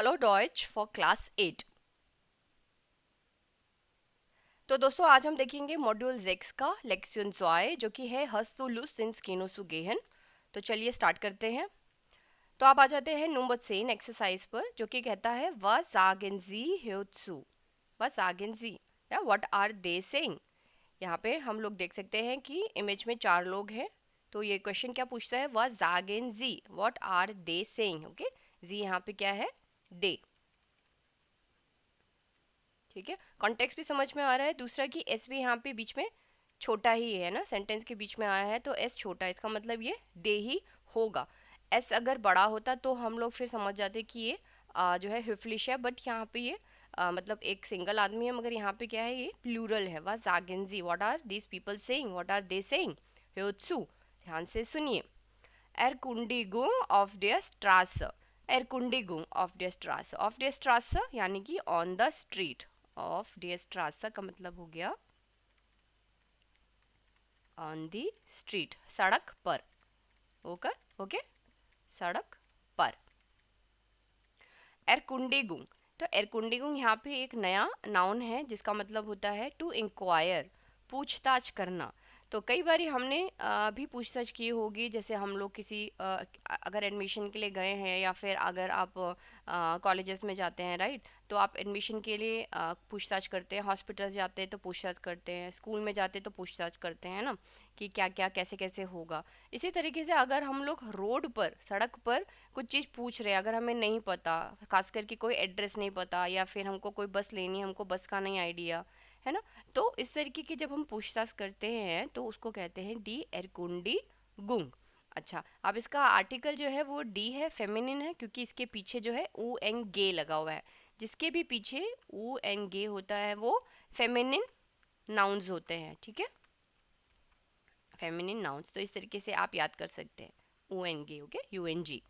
Hallo Deutsch for Class 8। तो दोस्तों आज हम देखेंगे मॉड्यूल 6 का लेक्शन 2 जो कि है Hast du Lust ins Kino zu gehen। तो चलिए स्टार्ट करते हैं। तो आप आ जाते हैं नंबर 10 एक्सरसाइज पर जो कि कहता है Was sagen Sie hierzu? Was sagen Sie? या What are they saying? यहाँ पे हम लोग देख सकते हैं कि इमेज में 4 लोग हैं। तो ये क्वेश्चन क्या पूछता है? Was sagen Sie? What are they saying? Okay, जी यहाँ पे क्या है? they। ठीक है, कॉन्टेक्स्ट भी समझ में आ रहा है। दूसरा कि एस भी यहाँ पे बीच में छोटा ही है ना, सेंटेंस के बीच में आया है तो एस छोटा है, इसका मतलब ये दे ही होगा। एस अगर बड़ा होता तो हम लोग फिर समझ जाते कि ये जो है हिफलिश है, बट यहाँ पे ये मतलब एक सिंगल आदमी है, मगर यहाँ पे क्या है, ये प्लूरल है। वाज sagen sie? What are these people saying? What are they saying? hörzu, ध्यान से सुनिए। Erkundigung auf der Straße, Erkundigung auf der Straße, auf der Straße यानी कि on the street, of the स्ट्रासा का मतलब हो गया ऑन दी स्ट्रीट, सड़क पर। ओके ओके, सड़क पर। एरकुंडीगुंग, तो एरकुंडीगुंग यहाँ पे एक नया नाउन है जिसका मतलब होता है टू इंक्वायर, पूछताछ करना। तो कई बार हमने भी पूछताछ की होगी, जैसे हम लोग किसी अगर एडमिशन के लिए गए हैं या फिर अगर आप कॉलेजेस में जाते हैं, राइट, तो आप एडमिशन के लिए पूछताछ करते हैं। हॉस्पिटल जाते हैं तो पूछताछ करते हैं, स्कूल में जाते हैं तो पूछताछ करते हैं ना, कि क्या क्या कैसे कैसे होगा। इसी तरीके से अगर हम लोग रोड पर, सड़क पर कुछ चीज़ पूछ रहे हैं, अगर हमें नहीं पता, खास करके कोई एड्रेस नहीं पता, या फिर हमको कोई बस लेनी है, हमको बस का नहीं आइडिया है ना, तो इस तरीके की जब हम पूछताछ करते हैं तो उसको कहते हैं डी एरकुंडी गुंग। अच्छा, अब इसका आर्टिकल जो है वो डी है, फेमिनिन है, क्योंकि इसके पीछे जो है ऊ एंड गे लगा हुआ है। जिसके भी पीछे ऊ एंड गे होता है वो फेमिनिन नाउन्स होते हैं। ठीक है, फेमिनिन नाउन्स, तो इस तरीके से आप याद कर सकते हैं, ऊ एंड गे, ओके, यू एन जी।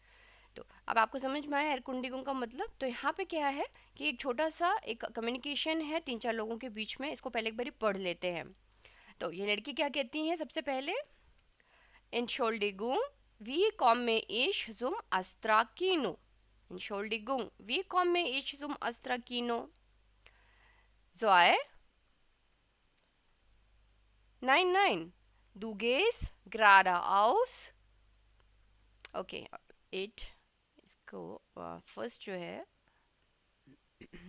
तो अब आपको समझ में आया एरकुंडिगुंग का मतलब। तो यहाँ पे क्या है कि एक छोटा सा एक कम्युनिकेशन है 3-4 लोगों के बीच में। इसको पहले एक बारी पढ़ लेते हैं। तो ये लड़की क्या कहती है सबसे पहले, Entschuldigung, wie komme ich zum Astra-Kino? Entschuldigung, wie komme ich zum Astra-Kino? Zoe? Nein, nein, du gehst geradeaus. Okay, it, इसको फर्स्ट जो है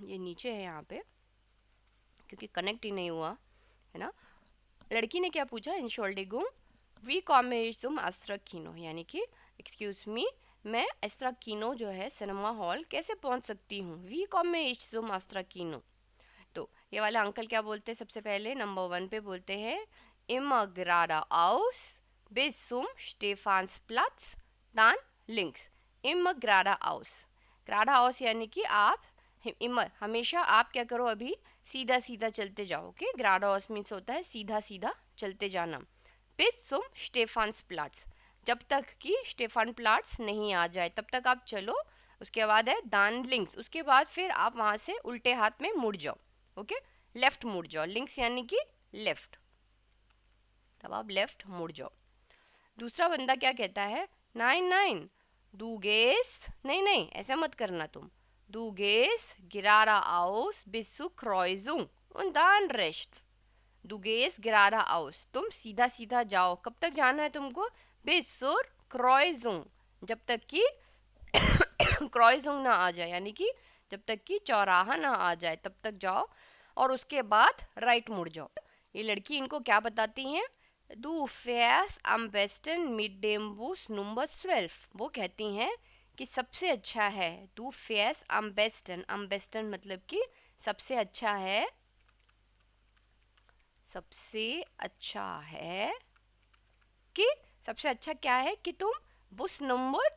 ये नीचे है यहाँ पे, क्योंकि कनेक्ट ही नहीं हुआ है ना। लड़की ने क्या पूछा, Entschuldigung, wie komme ich zum Astra-Kino, यानी कि एक्सक्यूज मी, मैं एस्ट्रा-किनो जो है सिनेमा हॉल कैसे पहुंच सकती हूँ। wie komme ich zum Astra-Kino? तो ये वाला अंकल क्या बोलते हैं, सबसे पहले नंबर 1 पे बोलते हैं immer geradeaus bis zum Stephansplatz, dann links, immer geradeaus। geradeaus यानी कि आप immer, हमेशा आप क्या करो, अभी सीधा सीधा चलते जाओ। ओके, geradeaus मीन्स होता है सीधा सीधा चलते जाना। bis zum Stephansplatz, जब तक कि स्टेफन प्लाट्स नहीं आ जाए तब तक आप चलो। उसके बाद है दान लिंक्स, उसके बाद फिर आप वहां से उल्टे हाथ में मुड़ जाओ। ओके, लेफ्ट मुड़ जाओ, लिंक्स यानी कि लेफ्ट, तब आप लेफ्ट मुड़ जाओ। दूसरा बंदा क्या कहता है, नाइन नाइन दू गेस, नहीं नहीं ऐसा मत करना तुम, दू गेस गिरारा आउस Vishu क्रॉइजुंग und dann rechts, du gehst geradeaus, तुम सीधा सीधा जाओ। कब तक जाना है तुमको, bis zur Kreuzung, जब तक कि क्रॉइजुंग ना आ जाए, यानी कि जब तक कि चौराहा ना आ जाए तब तक जाओ, और उसके बाद राइट मुड़ जाओ। ये लड़की इनको क्या बताती हैं, du fährst am besten mit dem Bus Nummer 12, वो कहती हैं कि सबसे अच्छा है, du fährst am besten, am besten मतलब कि सबसे अच्छा है, सबसे अच्छा है कि, सबसे अच्छा क्या है कि तुम बुस नंबर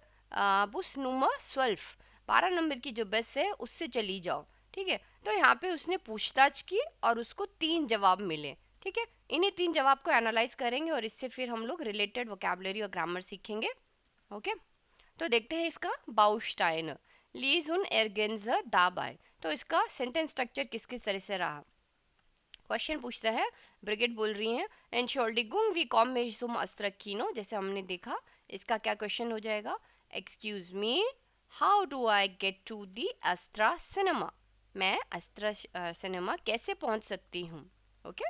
12 नंबर की जो बस है उससे चली जाओ। ठीक है, तो यहाँ पे उसने पूछताछ की और उसको 3 जवाब मिले। ठीक है, इन्हीं 3 जवाब को एनालाइज करेंगे और इससे फिर हम लोग रिलेटेड वोकैबुलरी और ग्रामर सीखेंगे। ओके, तो देखते हैं इसका बाउस्टाइन लीजुन एर्गेन्जर दाबाई। तो इसका सेंटेंस स्ट्रक्चर किस किस तरह से रहा। क्वेश्चन पूछता है, ब्रिगेड बोल रही हैं Entschuldigung, wie komme ich zum Astra-Kino, जैसे हमने देखा। इसका क्या क्वेश्चन हो जाएगा, excuse me, how do I get to the Astra cinema? मैं अस्त्रा सिनेमा कैसे पहुंच सकती हूँ? ओके,